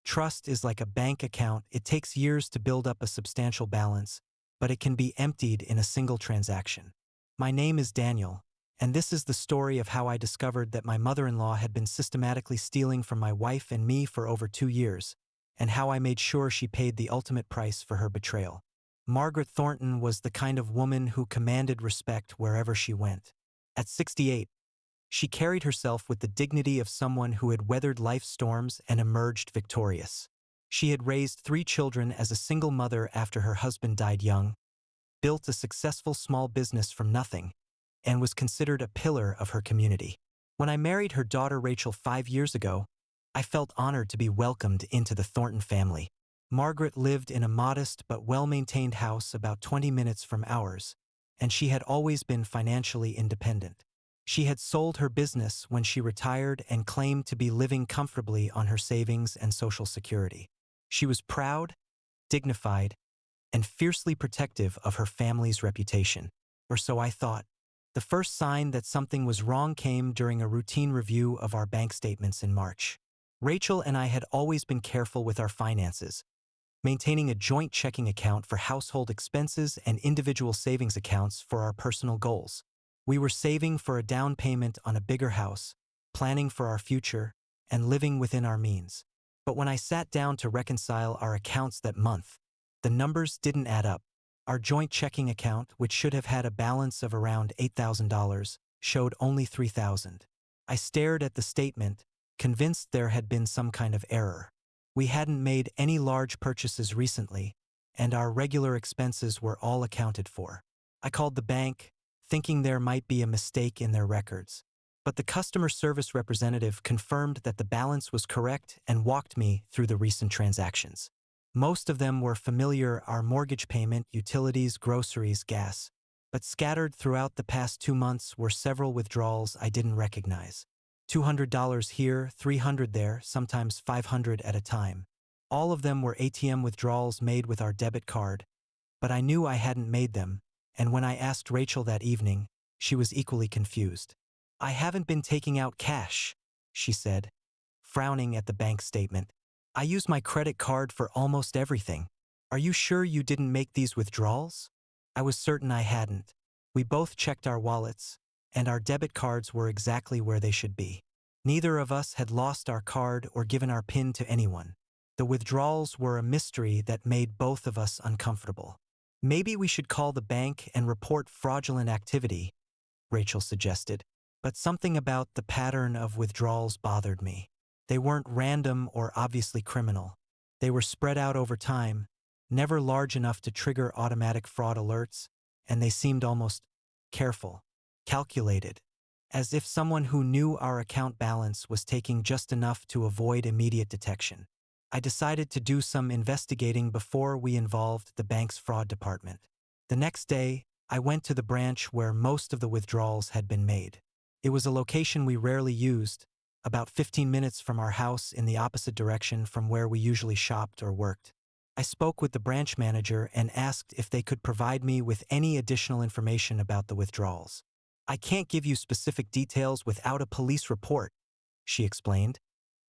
Trust is like a bank account. It takes years to build up a substantial balance, but it can be emptied in a single transaction. My name is Daniel, and this is the story of how I discovered that my mother-in-law had been systematically stealing from my wife and me for over 2 years, and how I made sure she paid the ultimate price for her betrayal. Margaret Thornton was the kind of woman who commanded respect wherever she went. At 68, she carried herself with the dignity of someone who had weathered life's storms and emerged victorious. She had raised 3 children as a single mother after her husband died young, built a successful small business from nothing, and was considered a pillar of her community. When I married her daughter Rachel 5 years ago, I felt honored to be welcomed into the Thornton family. Margaret lived in a modest but well-maintained house about 20 minutes from ours, and she had always been financially independent. She had sold her business when she retired and claimed to be living comfortably on her savings and Social Security. She was proud, dignified, and fiercely protective of her family's reputation. Or so I thought. The first sign that something was wrong came during a routine review of our bank statements in March. Rachel and I had always been careful with our finances, maintaining a joint checking account for household expenses and individual savings accounts for our personal goals. We were saving for a down payment on a bigger house, planning for our future, and living within our means. But when I sat down to reconcile our accounts that month, the numbers didn't add up. Our joint checking account, which should have had a balance of around $8,000, showed only $3,000. I stared at the statement, convinced there had been some kind of error. We hadn't made any large purchases recently, and our regular expenses were all accounted for. I called the bank, thinking there might be a mistake in their records. But the customer service representative confirmed that the balance was correct and walked me through the recent transactions. Most of them were familiar: our mortgage payment, utilities, groceries, gas. But scattered throughout the past 2 months were several withdrawals I didn't recognize. $200 here, $300 there, sometimes $500 at a time. All of them were ATM withdrawals made with our debit card, but I knew I hadn't made them, and when I asked Rachel that evening, she was equally confused. "I haven't been taking out cash," she said, frowning at the bank statement. "I use my credit card for almost everything. Are you sure you didn't make these withdrawals?" I was certain I hadn't. We both checked our wallets, and our debit cards were exactly where they should be. Neither of us had lost our card or given our PIN to anyone. The withdrawals were a mystery that made both of us uncomfortable. "Maybe we should call the bank and report fraudulent activity," Rachel suggested. But something about the pattern of withdrawals bothered me. They weren't random or obviously criminal. They were spread out over time, never large enough to trigger automatic fraud alerts, and they seemed almost careful, calculated, as if someone who knew our account balance was taking just enough to avoid immediate detection. I decided to do some investigating before we involved the bank's fraud department. The next day, I went to the branch where most of the withdrawals had been made. It was a location we rarely used, about 15 minutes from our house in the opposite direction from where we usually shopped or worked. I spoke with the branch manager and asked if they could provide me with any additional information about the withdrawals. "I can't give you specific details without a police report," she explained,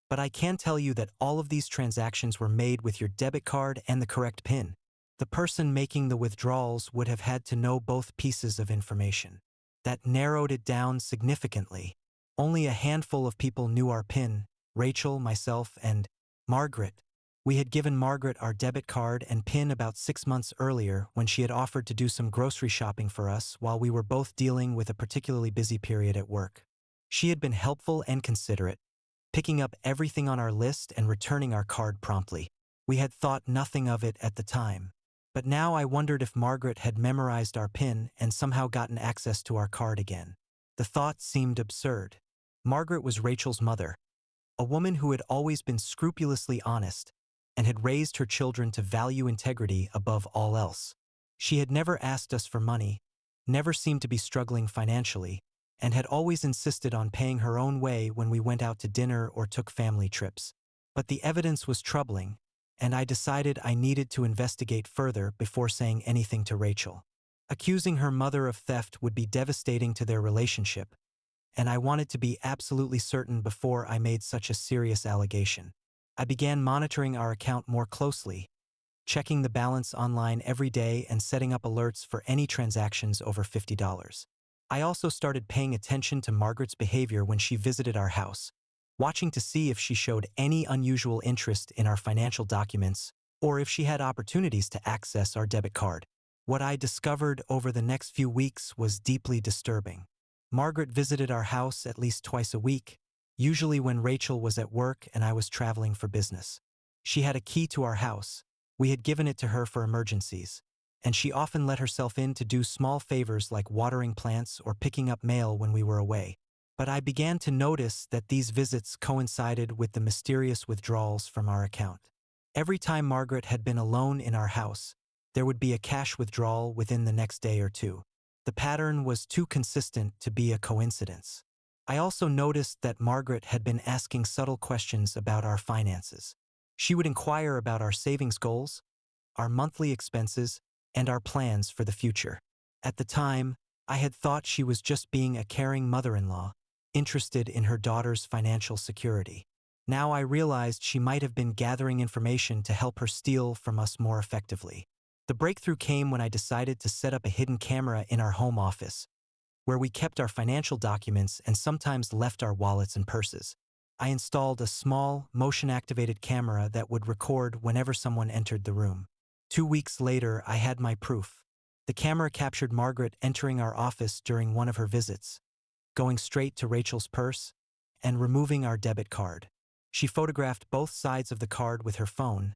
"but I can tell you that all of these transactions were made with your debit card and the correct PIN. The person making the withdrawals would have had to know both pieces of information." That narrowed it down significantly. Only a handful of people knew our PIN: Rachel, myself, and Margaret. We had given Margaret our debit card and PIN about 6 months earlier when she had offered to do some grocery shopping for us while we were both dealing with a particularly busy period at work. She had been helpful and considerate, picking up everything on our list and returning our card promptly. We had thought nothing of it at the time. But now I wondered if Margaret had memorized our PIN and somehow gotten access to our card again. The thought seemed absurd. Margaret was Rachel's mother, a woman who had always been scrupulously honest and had raised her children to value integrity above all else. She had never asked us for money, never seemed to be struggling financially, and had always insisted on paying her own way when we went out to dinner or took family trips. But the evidence was troubling, and I decided I needed to investigate further before saying anything to Rachel. Accusing her mother of theft would be devastating to their relationship, and I wanted to be absolutely certain before I made such a serious allegation. I began monitoring our account more closely, checking the balance online every day and setting up alerts for any transactions over $50. I also started paying attention to Margaret's behavior when she visited our house, watching to see if she showed any unusual interest in our financial documents or if she had opportunities to access our debit card. What I discovered over the next few weeks was deeply disturbing. Margaret visited our house at least twice a week, usually when Rachel was at work and I was traveling for business. She had a key to our house. We had given it to her for emergencies, and she often let herself in to do small favors like watering plants or picking up mail when we were away. But I began to notice that these visits coincided with the mysterious withdrawals from our account. Every time Margaret had been alone in our house, there would be a cash withdrawal within the next day or two. The pattern was too consistent to be a coincidence. I also noticed that Margaret had been asking subtle questions about our finances. She would inquire about our savings goals, our monthly expenses, and our plans for the future. At the time, I had thought she was just being a caring mother-in-law, interested in her daughter's financial security. Now I realized she might have been gathering information to help her steal from us more effectively. The breakthrough came when I decided to set up a hidden camera in our home office, where we kept our financial documents and sometimes left our wallets and purses. I installed a small, motion-activated camera that would record whenever someone entered the room. 2 weeks later, I had my proof. The camera captured Margaret entering our office during one of her visits, going straight to Rachel's purse, and removing our debit card. She photographed both sides of the card with her phone,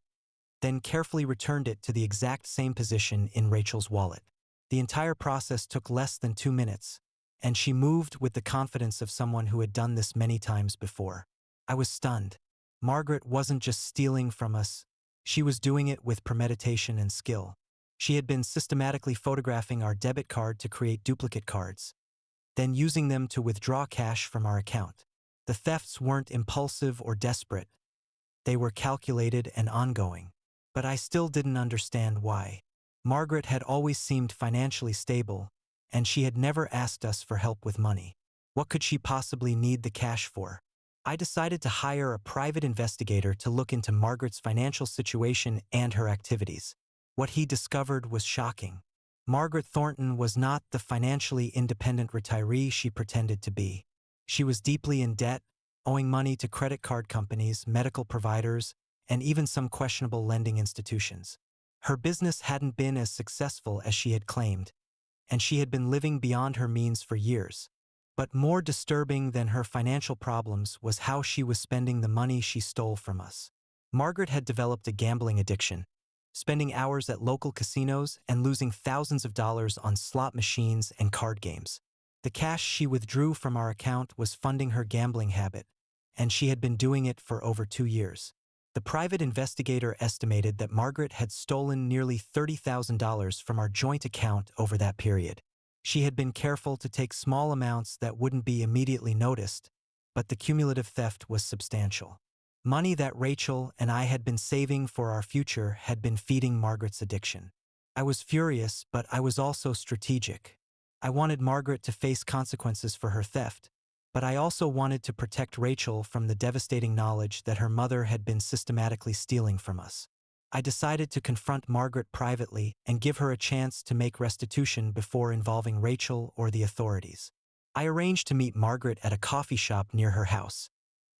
then carefully returned it to the exact same position in Rachel's wallet. The entire process took less than 2 minutes, and she moved with the confidence of someone who had done this many times before. I was stunned. Margaret wasn't just stealing from us, she was doing it with premeditation and skill. She had been systematically photographing our debit card to create duplicate cards, then using them to withdraw cash from our account. The thefts weren't impulsive or desperate. They were calculated and ongoing. But I still didn't understand why. Margaret had always seemed financially stable, and she had never asked us for help with money. What could she possibly need the cash for? I decided to hire a private investigator to look into Margaret's financial situation and her activities. What he discovered was shocking. Margaret Thornton was not the financially independent retiree she pretended to be. She was deeply in debt, owing money to credit card companies, medical providers, and even some questionable lending institutions. Her business hadn't been as successful as she had claimed, and she had been living beyond her means for years. But more disturbing than her financial problems was how she was spending the money she stole from us. Margaret had developed a gambling addiction, spending hours at local casinos and losing thousands of dollars on slot machines and card games. The cash she withdrew from our account was funding her gambling habit, and she had been doing it for over 2 years. The private investigator estimated that Margaret had stolen nearly $30,000 from our joint account over that period. She had been careful to take small amounts that wouldn't be immediately noticed, but the cumulative theft was substantial. Money that Rachel and I had been saving for our future had been feeding Margaret's addiction. I was furious, but I was also strategic. I wanted Margaret to face consequences for her theft, but I also wanted to protect Rachel from the devastating knowledge that her mother had been systematically stealing from us. I decided to confront Margaret privately and give her a chance to make restitution before involving Rachel or the authorities. I arranged to meet Margaret at a coffee shop near her house,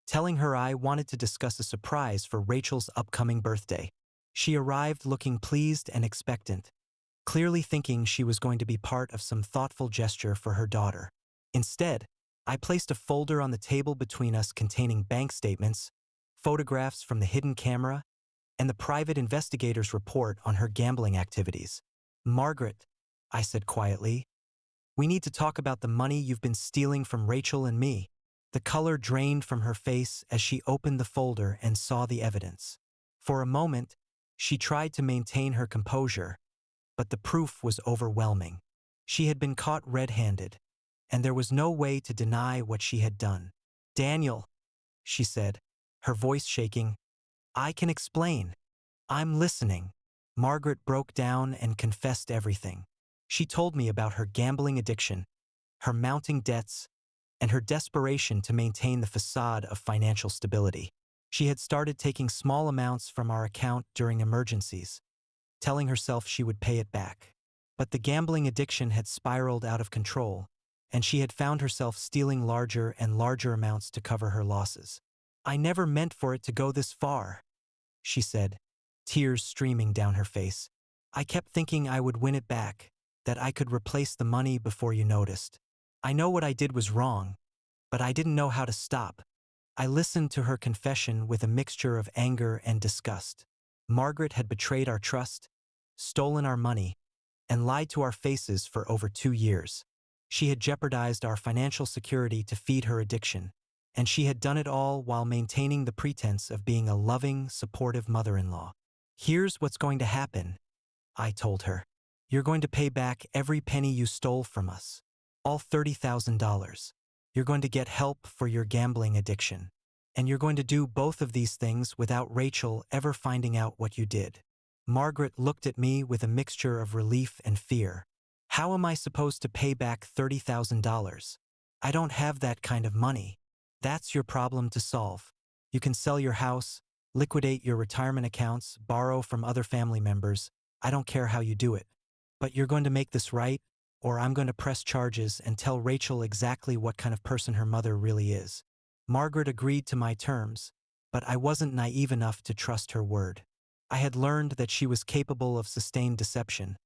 telling her I wanted to discuss a surprise for Rachel's upcoming birthday. She arrived looking pleased and expectant, clearly thinking she was going to be part of some thoughtful gesture for her daughter. Instead, I placed a folder on the table between us containing bank statements, photographs from the hidden camera, and the private investigator's report on her gambling activities. "Margaret," I said quietly, "we need to talk about the money you've been stealing from Rachel and me." The color drained from her face as she opened the folder and saw the evidence. For a moment, she tried to maintain her composure, but the proof was overwhelming. She had been caught red-handed, and there was no way to deny what she had done. "Daniel," she said, her voice shaking, "I can explain. I'm listening." Margaret broke down and confessed everything. She told me about her gambling addiction, her mounting debts, and her desperation to maintain the facade of financial stability. She had started taking small amounts from our account during emergencies, telling herself she would pay it back. But the gambling addiction had spiraled out of control, and she had found herself stealing larger and larger amounts to cover her losses. "I never meant for it to go this far," she said, tears streaming down her face. "I kept thinking I would win it back, that I could replace the money before you noticed. I know what I did was wrong, but I didn't know how to stop." I listened to her confession with a mixture of anger and disgust. Margaret had betrayed our trust, stolen our money, and lied to our faces for over 2 years. She had jeopardized our financial security to feed her addiction, and she had done it all while maintaining the pretense of being a loving, supportive mother-in-law. "Here's what's going to happen," I told her. "You're going to pay back every penny you stole from us, all $30,000. You're going to get help for your gambling addiction. And you're going to do both of these things without Rachel ever finding out what you did." Margaret looked at me with a mixture of relief and fear. "How am I supposed to pay back $30,000? I don't have that kind of money." "That's your problem to solve. You can sell your house, liquidate your retirement accounts, borrow from other family members. I don't care how you do it. But you're going to make this right, or I'm going to press charges and tell Rachel exactly what kind of person her mother really is." Margaret agreed to my terms, but I wasn't naive enough to trust her word. I had learned that she was capable of sustained deception,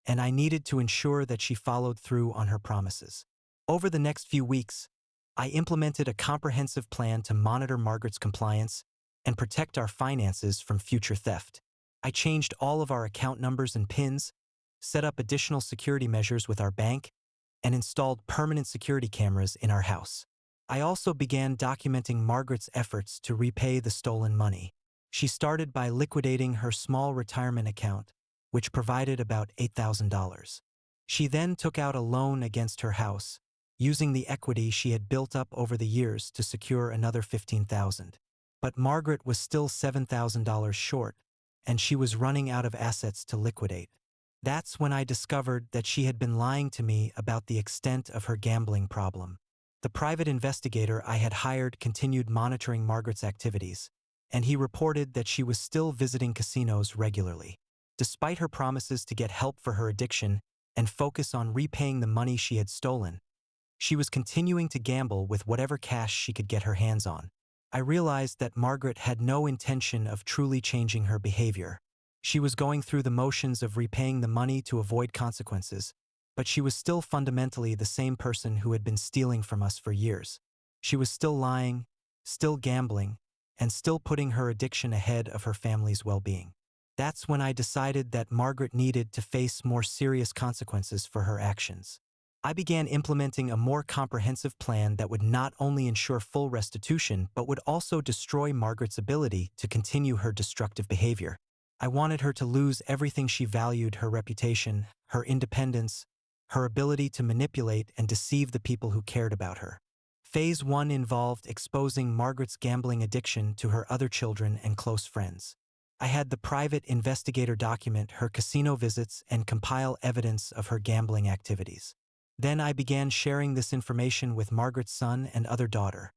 and I needed to ensure that she followed through on her promises. Over the next few weeks, I implemented a comprehensive plan to monitor Margaret's compliance and protect our finances from future theft. I changed all of our account numbers and PINs, set up additional security measures with our bank, and installed permanent security cameras in our house. I also began documenting Margaret's efforts to repay the stolen money. She started by liquidating her small retirement account, which provided about $8,000. She then took out a loan against her house, using the equity she had built up over the years to secure another $15,000. But Margaret was still $7,000 short, and she was running out of assets to liquidate. That's when I discovered that she had been lying to me about the extent of her gambling problem. The private investigator I had hired continued monitoring Margaret's activities, and he reported that she was still visiting casinos regularly. Despite her promises to get help for her addiction and focus on repaying the money she had stolen, she was continuing to gamble with whatever cash she could get her hands on. I realized that Margaret had no intention of truly changing her behavior. She was going through the motions of repaying the money to avoid consequences, but she was still fundamentally the same person who had been stealing from us for years. She was still lying, still gambling, and still putting her addiction ahead of her family's well-being. That's when I decided that Margaret needed to face more serious consequences for her actions. I began implementing a more comprehensive plan that would not only ensure full restitution but would also destroy Margaret's ability to continue her destructive behavior. I wanted her to lose everything she valued: her reputation, her independence, her ability to manipulate and deceive the people who cared about her. Phase 1 involved exposing Margaret's gambling addiction to her other children and close friends. I had the private investigator document her casino visits and compile evidence of her gambling activities. Then I began sharing this information with Margaret's son and other daughter,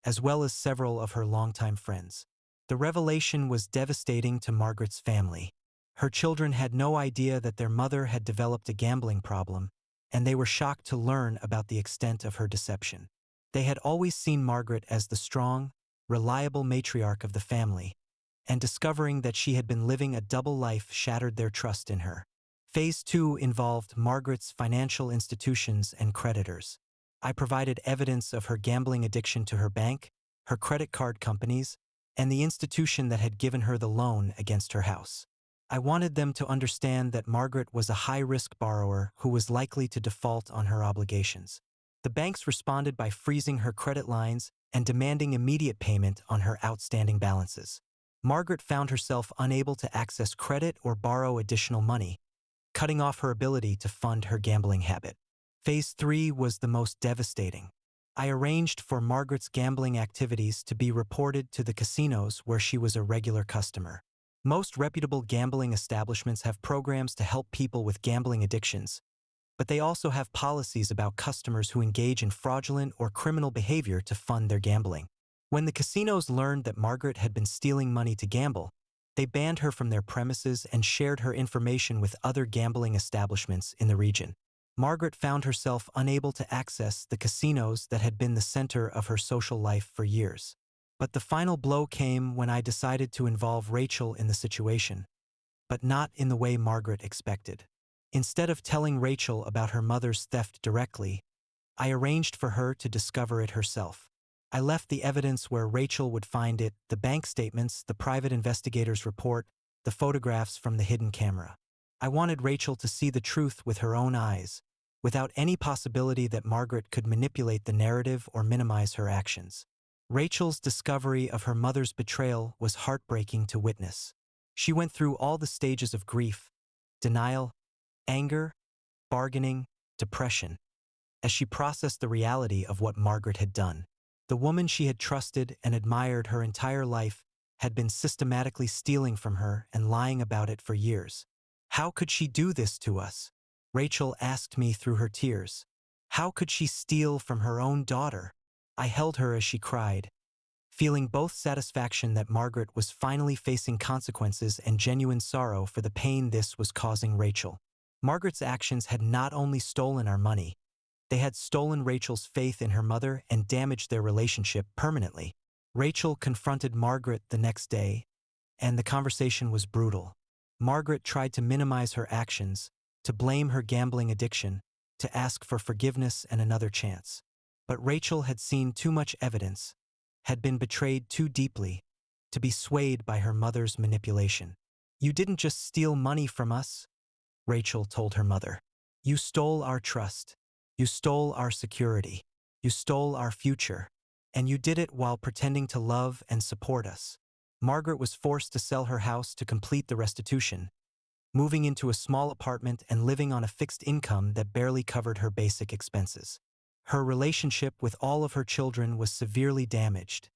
as well as several of her longtime friends. The revelation was devastating to Margaret's family. Her children had no idea that their mother had developed a gambling problem, and they were shocked to learn about the extent of her deception. They had always seen Margaret as the strong, reliable matriarch of the family, and discovering that she had been living a double life shattered their trust in her. Phase 2 involved Margaret's financial institutions and creditors. I provided evidence of her gambling addiction to her bank, her credit card companies, and the institution that had given her the loan against her house. I wanted them to understand that Margaret was a high-risk borrower who was likely to default on her obligations. The banks responded by freezing her credit lines and demanding immediate payment on her outstanding balances. Margaret found herself unable to access credit or borrow additional money, cutting off her ability to fund her gambling habit. Phase 3 was the most devastating. I arranged for Margaret's gambling activities to be reported to the casinos where she was a regular customer. Most reputable gambling establishments have programs to help people with gambling addictions, but they also have policies about customers who engage in fraudulent or criminal behavior to fund their gambling. When the casinos learned that Margaret had been stealing money to gamble, they banned her from their premises and shared her information with other gambling establishments in the region. Margaret found herself unable to access the casinos that had been the center of her social life for years. But the final blow came when I decided to involve Rachel in the situation, but not in the way Margaret expected. Instead of telling Rachel about her mother's theft directly, I arranged for her to discover it herself. I left the evidence where Rachel would find it: the bank statements, the private investigator's report, the photographs from the hidden camera. I wanted Rachel to see the truth with her own eyes, without any possibility that Margaret could manipulate the narrative or minimize her actions. Rachel's discovery of her mother's betrayal was heartbreaking to witness. She went through all the stages of grief, denial, anger, bargaining, depression, as she processed the reality of what Margaret had done. The woman she had trusted and admired her entire life had been systematically stealing from her and lying about it for years. How could she do this to us? Rachel asked me through her tears. How could she steal from her own daughter? I held her as she cried, feeling both satisfaction that Margaret was finally facing consequences and genuine sorrow for the pain this was causing Rachel. Margaret's actions had not only stolen our money, they had stolen Rachel's faith in her mother and damaged their relationship permanently. Rachel confronted Margaret the next day, and the conversation was brutal. Margaret tried to minimize her actions, to blame her gambling addiction, to ask for forgiveness and another chance. But Rachel had seen too much evidence, had been betrayed too deeply, to be swayed by her mother's manipulation. "You didn't just steal money from us," Rachel told her mother. "You stole our trust. You stole our security. You stole our future. And you did it while pretending to love and support us." Margaret was forced to sell her house to complete the restitution, moving into a small apartment and living on a fixed income that barely covered her basic expenses. Her relationship with all of her children was severely damaged,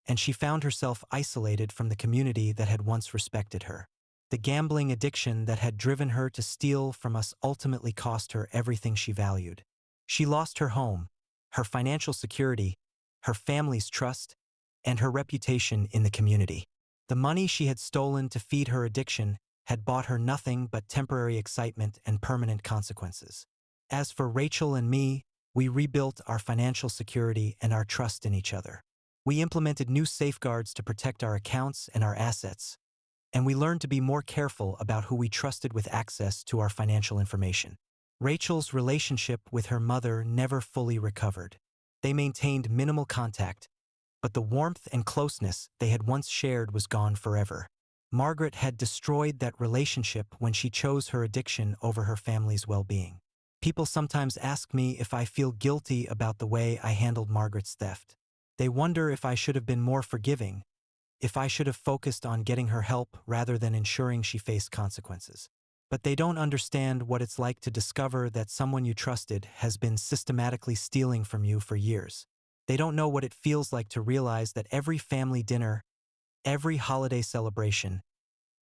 and she found herself isolated from the community that had once respected her. The gambling addiction that had driven her to steal from us ultimately cost her everything she valued. She lost her home, her financial security, her family's trust, and her reputation in the community. The money she had stolen to feed her addiction had bought her nothing but temporary excitement and permanent consequences. As for Rachel and me, we rebuilt our financial security and our trust in each other. We implemented new safeguards to protect our accounts and our assets, and we learned to be more careful about who we trusted with access to our financial information. Rachel's relationship with her mother never fully recovered. They maintained minimal contact, but the warmth and closeness they had once shared was gone forever. Margaret had destroyed that relationship when she chose her addiction over her family's well-being. People sometimes ask me if I feel guilty about the way I handled Margaret's theft. They wonder if I should have been more forgiving, if I should have focused on getting her help rather than ensuring she faced consequences. But they don't understand what it's like to discover that someone you trusted has been systematically stealing from you for years. They don't know what it feels like to realize that every family dinner, every holiday celebration,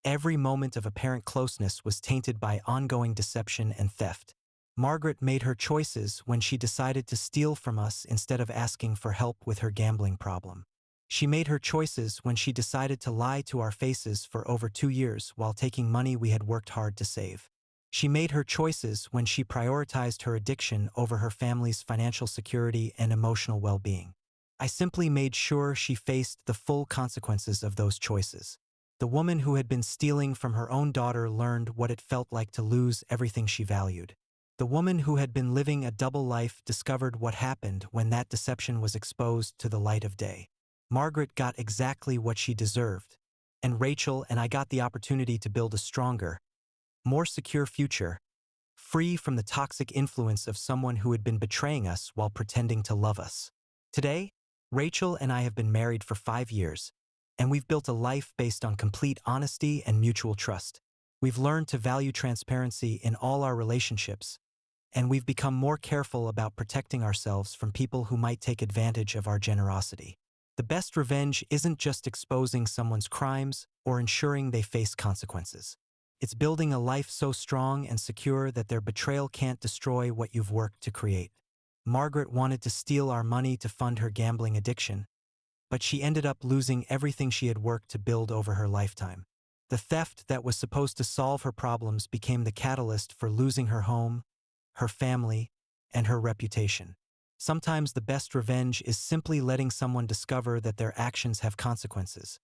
every moment of apparent closeness was tainted by ongoing deception and theft. Margaret made her choices when she decided to steal from us instead of asking for help with her gambling problem. She made her choices when she decided to lie to our faces for over 2 years while taking money we had worked hard to save. She made her choices when she prioritized her addiction over her family's financial security and emotional well-being. I simply made sure she faced the full consequences of those choices. The woman who had been stealing from her own daughter learned what it felt like to lose everything she valued. The woman who had been living a double life discovered what happened when that deception was exposed to the light of day. Margaret got exactly what she deserved, and Rachel and I got the opportunity to build a stronger, more secure future, free from the toxic influence of someone who had been betraying us while pretending to love us. Today, Rachel and I have been married for 5 years, and we've built a life based on complete honesty and mutual trust. We've learned to value transparency in all our relationships, and we've become more careful about protecting ourselves from people who might take advantage of our generosity. The best revenge isn't just exposing someone's crimes or ensuring they face consequences. It's building a life so strong and secure that their betrayal can't destroy what you've worked to create. Margaret wanted to steal our money to fund her gambling addiction, but she ended up losing everything she had worked to build over her lifetime. The theft that was supposed to solve her problems became the catalyst for losing her home, her family, and her reputation. Sometimes the best revenge is simply letting someone discover that their actions have consequences,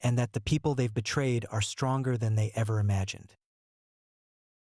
and that the people they've betrayed are stronger than they ever imagined.